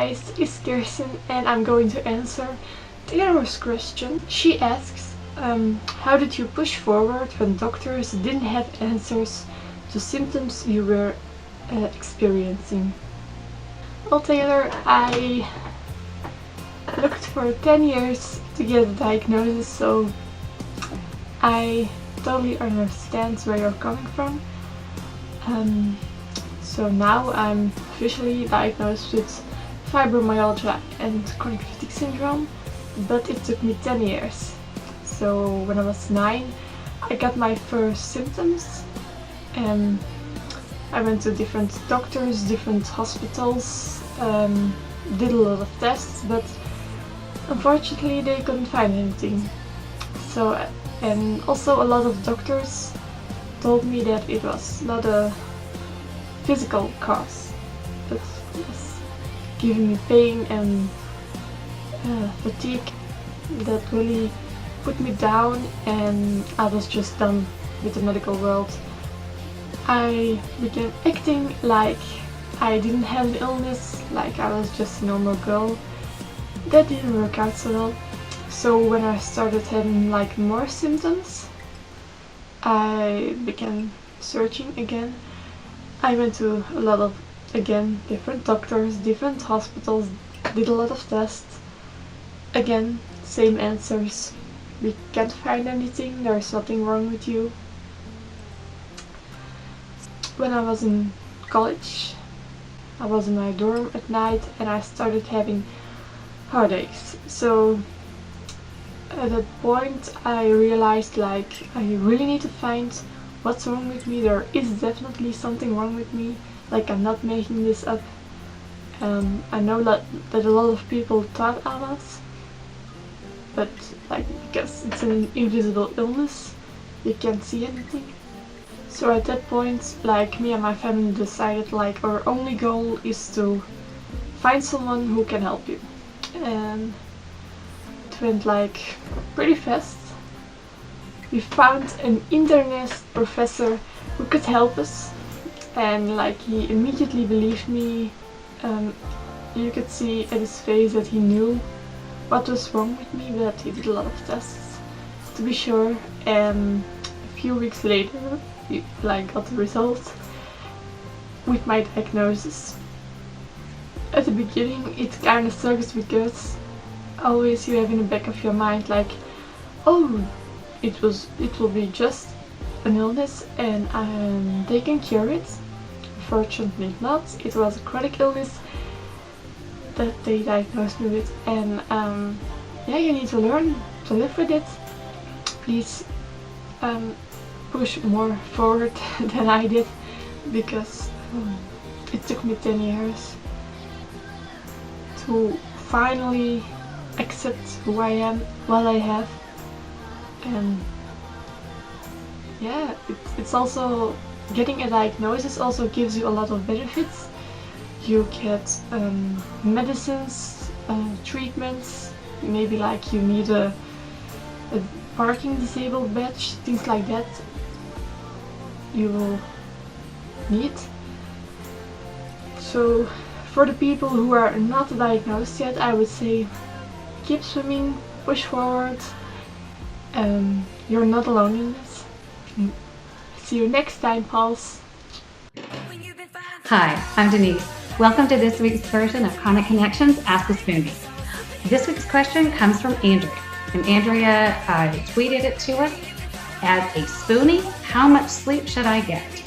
guys, it's Kirsten and I'm going to answer Theodore's question. She asks, how did you push forward when doctors didn't have answers to symptoms you were experiencing? Well, Taylor, I looked for 10 years to get a diagnosis, so I totally understand where you're coming from. So now I'm officially diagnosed with fibromyalgia and chronic fatigue syndrome, but it took me 10 years. So when I was 9, I got my first symptoms, and I went to different doctors, different hospitals, did a lot of tests, but unfortunately they couldn't find anything. So, and also a lot of doctors told me that it was not a physical cause, but it was giving me pain and fatigue that really put me down, and I was just done with the medical world. I began acting like I didn't have an illness, like I was just a normal girl. That didn't work out so well. So when I started having like more symptoms, I began searching again. I went to a lot of, again, different doctors, different hospitals, did a lot of tests. Again, same answers. We can't find anything, there's nothing wrong with you. When I was in college, I was in my dorm at night and I started having heartaches. So at that point I realized like I really need to find what's wrong with me. There is definitely something wrong with me, like I'm not making this up. I know that a lot of people thought I was, but like because it's an invisible illness, you can't see anything. So at that point, like me and my family decided like our only goal is to find someone who can help you. And it went like pretty fast. We found an internist professor who could help us, and like he immediately believed me. You could see at his face that he knew what was wrong with me, but he did a lot of tests to be sure. And a few weeks later we like got the result with my diagnosis. At the beginning it kind of sucks because always you have in the back of your mind like, oh, it will be just an illness and they can cure it. Unfortunately not. It was a chronic illness that they diagnosed me with, and yeah, you need to learn to live with it. Please push more forward than I did, because it took me 10 years to finally accept who I am, what I have. And yeah, it's also getting a diagnosis also gives you a lot of benefits. You get medicines, treatments, maybe like you need a parking disabled badge, things like that you will need. So for the people who are not diagnosed yet, I would say keep swimming, push forward. You're not alone in this. See you next time, pals. Hi, I'm Denise. Welcome to this week's version of Chronic Connections Ask the Spoonie. This week's question comes from Andrea. And Andrea tweeted it to us as a Spoonie, how much sleep should I get?